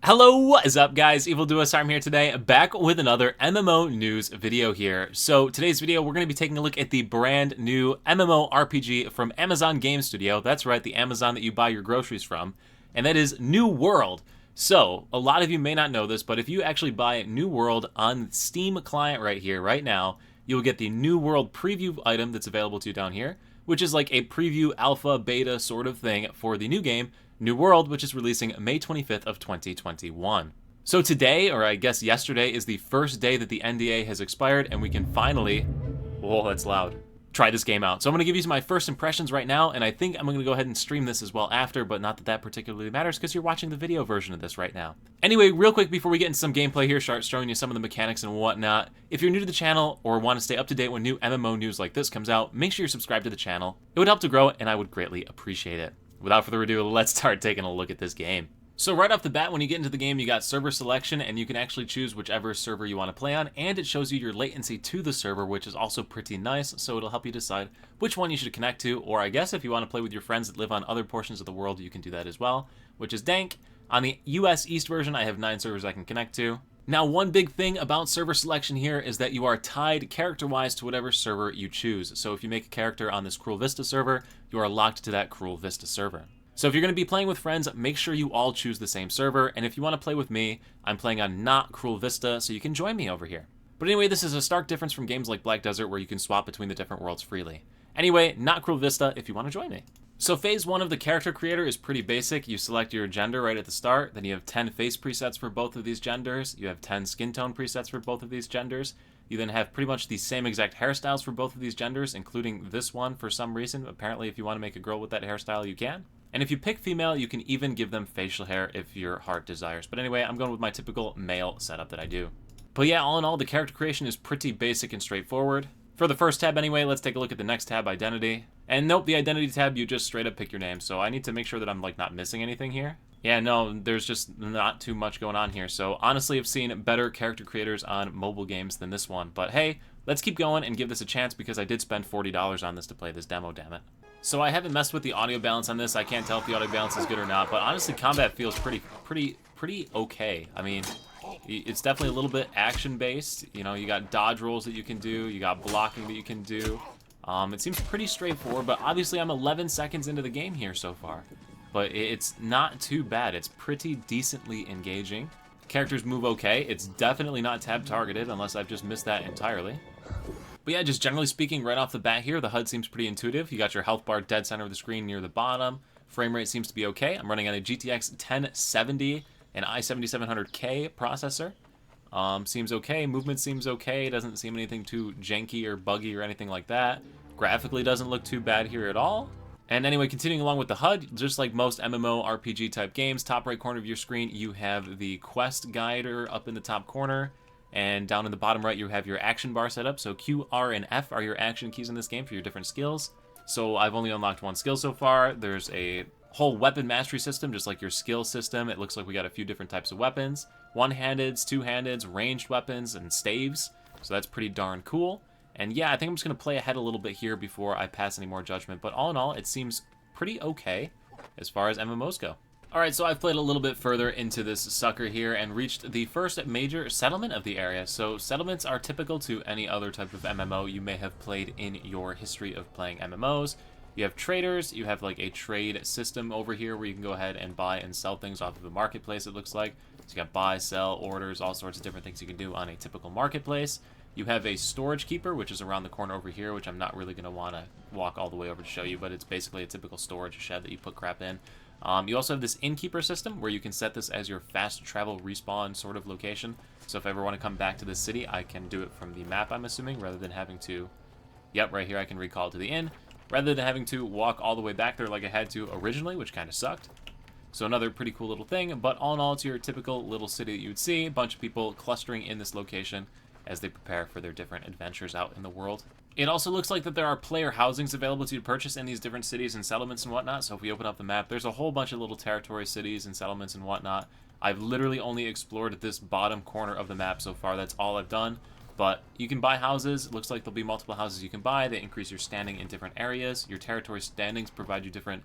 Hello, what is up guys? Evil Duos Arm here today, back with another MMO news video here. So today's video, we're going to be taking a look at the brand new MMO RPG from Amazon Game Studio. That's right, the Amazon that you buy your groceries from. And that is New World. So, a lot of you may not know this, but if you actually buy New World on Steam client right here, right now, you'll get the New World preview item that's available to you down here, which is like a preview, alpha, beta sort of thing for the new game, New World, which is releasing May 25th of 2021. So today, or I guess yesterday, is the first day that the NDA has expired, and we can finally, whoa, that's loud, try this game out. So I'm going to give you my first impressions right now, and I think I'm going to go ahead and stream this as well after, but not that that particularly matters because you're watching the video version of this right now. Anyway, real quick before we get into some gameplay here, start showing you some of the mechanics and whatnot, if you're new to the channel or want to stay up to date when new MMO news like this comes out, make sure you're subscribed to the channel. It would help to grow, and I would greatly appreciate it. Without further ado, let's start taking a look at this game. So right off the bat, when you get into the game, you got server selection, and you can actually choose whichever server you want to play on, and it shows you your latency to the server, which is also pretty nice, so it'll help you decide which one you should connect to, or I guess if you want to play with your friends that live on other portions of the world, you can do that as well, which is dank. On the US East version, I have 9 servers I can connect to. Now, one big thing about server selection here is that you are tied character-wise to whatever server you choose. So if you make a character on this Cruel Vista server, you are locked to that Cruel Vista server. So if you're going to be playing with friends, make sure you all choose the same server. And if you want to play with me, I'm playing on not Cruel Vista, so you can join me over here. But anyway, this is a stark difference from games like Black Desert where you can swap between the different worlds freely. Anyway, not Cruel Vista if you want to join me. So phase 1 of the character creator is pretty basic. You select your gender right at the start, then you have 10 face presets for both of these genders, you have 10 skin tone presets for both of these genders, you then have pretty much the same exact hairstyles for both of these genders, including this one for some reason. Apparently if you want to make a girl with that hairstyle, you can. And if you pick female, you can even give them facial hair if your heart desires. But anyway, I'm going with my typical male setup that I do. But yeah, all in all, the character creation is pretty basic and straightforward. For the first tab anyway, let's take a look at the next tab, Identity. And nope, the Identity tab, you just straight up pick your name. So I need to make sure that I'm like not missing anything here. Yeah, no, there's just not too much going on here. So honestly, I've seen better character creators on mobile games than this one. But hey, let's keep going and give this a chance because I did spend $40 on this to play this demo, damn it. So I haven't messed with the audio balance on this. I can't tell if the audio balance is good or not. But honestly, combat feels pretty okay. I mean, it's definitely a little bit action-based. You know, you got dodge rolls that you can do. You got blocking that you can do. It seems pretty straightforward, but obviously I'm 11 seconds into the game here so far. But it's not too bad. It's pretty decently engaging. Characters move okay. It's definitely not tab targeted, unless I've just missed that entirely. But yeah, just generally speaking, right off the bat here, the HUD seems pretty intuitive. You got your health bar dead center of the screen near the bottom. Frame rate seems to be okay. I'm running on a GTX 1070 and i7700K processor. Seems okay. Movement seems okay. Doesn't seem anything too janky or buggy or anything like that. Graphically doesn't look too bad here at all. And anyway, continuing along with the HUD, just like most MMO RPG type games, top right corner of your screen, you have the quest guider up in the top corner. And down in the bottom right, you have your action bar set up. So Q, R, and F are your action keys in this game for your different skills. So I've only unlocked one skill so far. There's a whole weapon mastery system, just like your skill system. It looks like we got a few different types of weapons. One-handeds, two-handeds, ranged weapons, and staves. So that's pretty darn cool. And yeah, I think I'm just going to play ahead a little bit here before I pass any more judgment. But all in all, it seems pretty okay as far as MMOs go. Alright, so I've played a little bit further into this sucker here and reached the first major settlement of the area. So settlements are typical to any other type of MMO you may have played in your history of playing MMOs. You have traders, you have like a trade system over here where you can go ahead and buy and sell things off of a marketplace, it looks like. So you got buy, sell, orders, all sorts of different things you can do on a typical marketplace. You have a storage keeper, which is around the corner over here, which I'm not really going to want to walk all the way over to show you, but it's basically a typical storage shed that you put crap in. You also have this innkeeper system where you can set this as your fast travel respawn sort of location. So if I ever want to come back to this city, I can do it from the map, I'm assuming, rather than having to... Yep, right here I can recall to the inn, rather than having to walk all the way back there like I had to originally, which kind of sucked. So another pretty cool little thing, but all in all, it's your typical little city that you would see. A bunch of people clustering in this location as they prepare for their different adventures out in the world. It also looks like that there are player housings available to purchase in these different cities and settlements and whatnot. So if we open up the map, there's a whole bunch of little territory cities and settlements and whatnot. I've literally only explored this bottom corner of the map so far. That's all I've done. But you can buy houses. It looks like there'll be multiple houses you can buy. They increase your standing in different areas. Your territory standings provide you different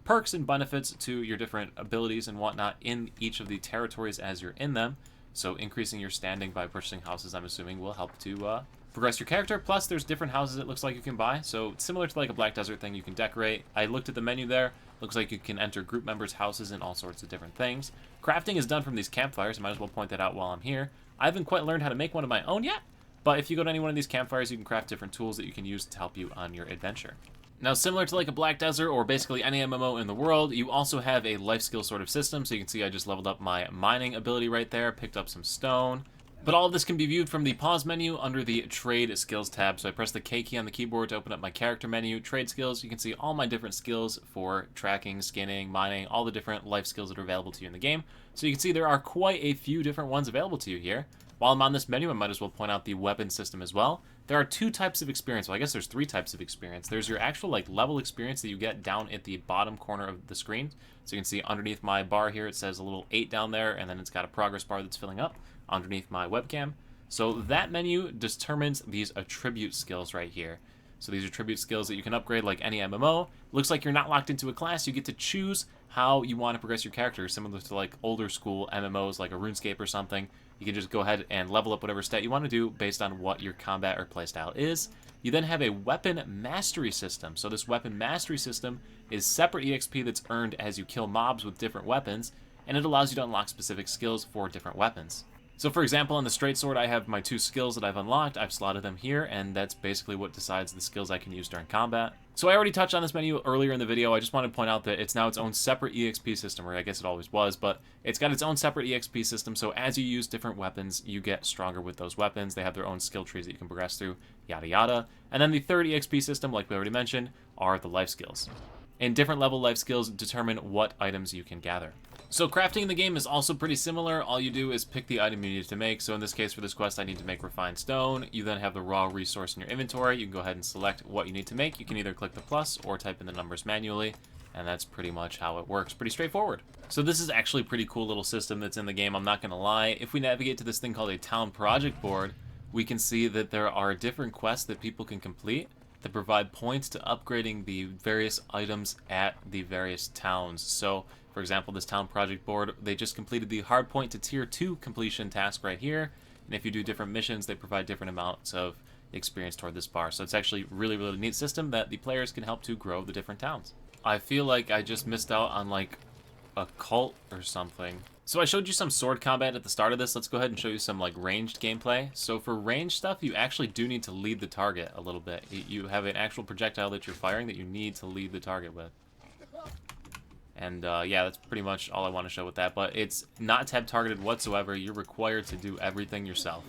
perks and benefits to your different abilities and whatnot in each of the territories as you're in them. So increasing your standing by purchasing houses, I'm assuming, will help to progress your character. Plus, there's different houses it looks like you can buy. So similar to like a Black Desert thing, you can decorate. I looked at the menu there. Looks like you can enter group members' houses and all sorts of different things. Crafting is done from these campfires. I might as well point that out while I'm here. I haven't quite learned how to make one of my own yet, but if you go to any one of these campfires, you can craft different tools that you can use to help you on your adventure. Now, similar to like a Black Desert or basically any MMO in the world, you also have a life skill sort of system. So you can see I just leveled up my mining ability right there, picked up some stone. But all of this can be viewed from the pause menu under the Trade Skills tab. So I press the K key on the keyboard to open up my character menu, Trade Skills. You can see all my different skills for tracking, skinning, mining, all the different life skills that are available to you in the game. So you can see there are quite a few different ones available to you here. While I'm on this menu, I might as well point out the weapon system as well. There are two types of experience. Well, I guess there's three types of experience. There's your actual like level experience that you get down at the bottom corner of the screen. So you can see underneath my bar here, it says a little 8 down there, and then it's got a progress bar that's filling up underneath my webcam. So that menu determines these attribute skills right here. So these attribute skills that you can upgrade like any MMO. Looks like you're not locked into a class. You get to choose how you want to progress your character, similar to like older school MMOs like a RuneScape or something. You can just go ahead and level up whatever stat you want to do based on what your combat or playstyle is. You then have a weapon mastery system. So this weapon mastery system is separate EXP that's earned as you kill mobs with different weapons, and it allows you to unlock specific skills for different weapons. So for example, on the straight sword, I have my 2 skills that I've unlocked. I've slotted them here, and that's basically what decides the skills I can use during combat. So I already touched on this menu earlier in the video. I just want to point out that it's now its own separate EXP system, or I guess it always was, but it's got its own separate EXP system. So as you use different weapons, you get stronger with those weapons. They have their own skill trees that you can progress through, yada yada. And then the third EXP system, like we already mentioned, are the life skills. And different level life skills determine what items you can gather. So crafting in the game is also pretty similar. All you do is pick the item you need to make. So in this case, for this quest, I need to make refined stone. You then have the raw resource in your inventory. You can go ahead and select what you need to make. You can either click the plus or type in the numbers manually. And that's pretty much how it works. Pretty straightforward. So this is actually a pretty cool little system that's in the game, I'm not going to lie. If we navigate to this thing called a town project board, we can see that there are different quests that people can complete that provide points to upgrading the various items at the various towns. So, for example, this town project board, they just completed the hardpoint to tier 2 completion task right here. And if you do different missions, they provide different amounts of experience toward this bar. So it's actually really, really neat system that the players can help to grow the different towns. I feel like I just missed out on like a cult or something. So I showed you some sword combat at the start of this. Let's go ahead and show you some like ranged gameplay. So for ranged stuff, you actually do need to lead the target a little bit. You have an actual projectile that you're firing that you need to lead the target with. And yeah, that's pretty much all I want to show with that. But it's not tab targeted whatsoever. You're required to do everything yourself.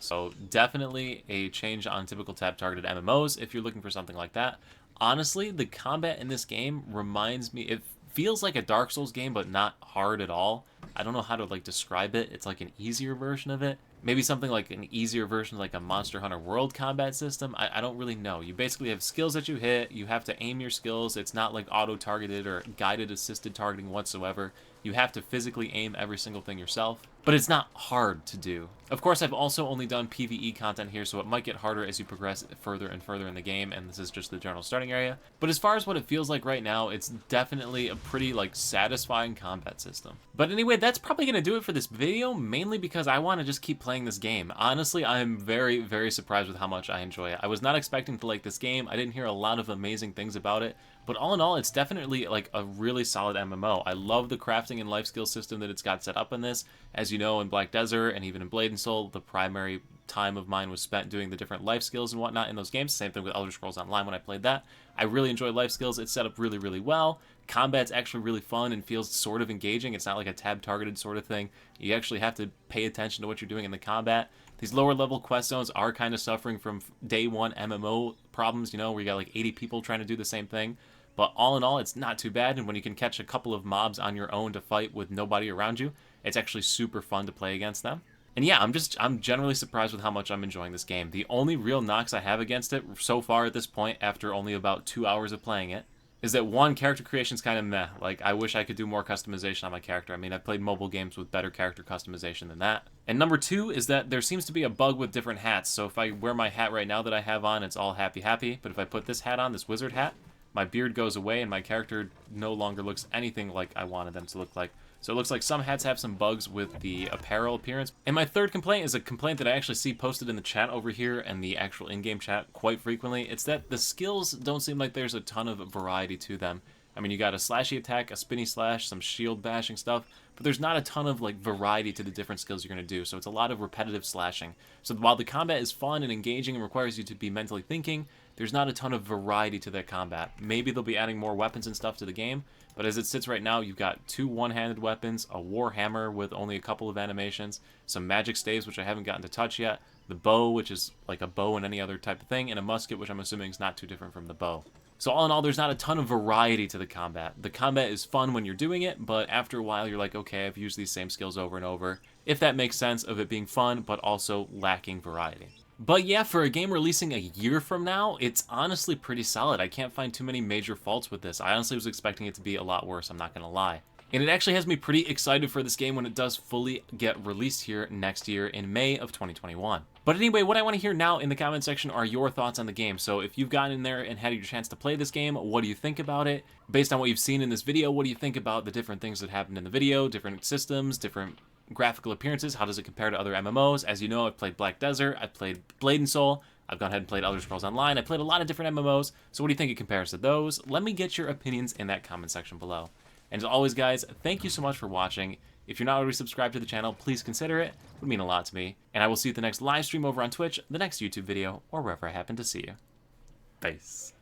So definitely a change on typical tab targeted MMOs if you're looking for something like that. Honestly, the combat in this game reminds me, it feels like a Dark Souls game, but not hard at all. I don't know how to like describe it. It's like an easier version of it. Maybe something like an easier version of like a Monster Hunter World combat system. I don't really know. You basically have skills that you hit. You have to aim your skills. It's not like auto-targeted or guided assisted targeting whatsoever. You have to physically aim every single thing yourself. But it's not hard to do. Of course, I've also only done PvE content here, so it might get harder as you progress further and further in the game, and this is just the general starting area. But as far as what it feels like right now, it's definitely a pretty, like, satisfying combat system. But anyway, that's probably going to do it for this video, mainly because I want to just keep playing this game. Honestly, I'm very, very surprised with how much I enjoy it. I was not expecting to like this game. I didn't hear a lot of amazing things about it. But all in all, it's definitely like a really solid MMO. I love the crafting and life skill system that it's got set up in this. As you know, in Black Desert and even in Blade and Soul, the primary time of mine was spent doing the different life skills and whatnot in those games. Same thing with Elder Scrolls Online when I played that. I really enjoy life skills. It's set up really, really well. Combat's actually really fun and feels sort of engaging. It's not like a tab-targeted sort of thing. You actually have to pay attention to what you're doing in the combat. These lower level quest zones are kind of suffering from day one MMO problems, you know, where you got like 80 people trying to do the same thing. But all in all, it's not too bad, and when you can catch a couple of mobs on your own to fight with nobody around you, it's actually super fun to play against them. And yeah, I'm generally surprised with how much I'm enjoying this game. The only real knocks I have against it so far at this point, after only about 2 hours of playing it, is that one, character creation's kind of meh. Like, I wish I could do more customization on my character. I mean, I've played mobile games with better character customization than that. And number two is that there seems to be a bug with different hats. So if I wear my hat right now that I have on, it's all happy, but if I put this hat on, this wizard hat, my beard goes away and my character no longer looks anything like I wanted them to look like. So it looks like some hats have some bugs with the apparel appearance. And my third complaint is a complaint that I actually see posted in the chat over here and the actual in-game chat quite frequently. It's that the skills don't seem like there's a ton of variety to them. I mean, you got a slashy attack, a spinny slash, some shield bashing stuff, but there's not a ton of like variety to the different skills you're going to do, so it's a lot of repetitive slashing. So while the combat is fun and engaging and requires you to be mentally thinking, there's not a ton of variety to that combat. Maybe they'll be adding more weapons and stuff to the game, but as it sits right now, you've got 2 one-handed weapons, a war hammer with only a couple of animations, some magic staves, which I haven't gotten to touch yet, the bow, which is like a bow and any other type of thing, and a musket, which I'm assuming is not too different from the bow. So all in all, there's not a ton of variety to the combat. The combat is fun when you're doing it, but after a while you're like, okay, I've used these same skills over and over. If that makes sense of it being fun, but also lacking variety. But yeah, for a game releasing a year from now, it's honestly pretty solid. I can't find too many major faults with this. I honestly was expecting it to be a lot worse, I'm not gonna lie. And it actually has me pretty excited for this game when it does fully get released here next year in May of 2021. But anyway, what I want to hear now in the comment section are your thoughts on the game. So if you've gotten in there and had your chance to play this game, what do you think about it? Based on what you've seen in this video, what do you think about the different things that happened in the video, different systems, different graphical appearances? How does it compare to other MMOs? As you know, I've played Black Desert, I've played Blade and Soul, I've gone ahead and played Elder Scrolls Online, I've played a lot of different MMOs, so what do you think it compares to those? Let me get your opinions in that comment section below. And as always, guys, thank you so much for watching. If you're not already subscribed to the channel, please consider it. It would mean a lot to me. And I will see you at the next live stream over on Twitch, the next YouTube video, or wherever I happen to see you. Peace.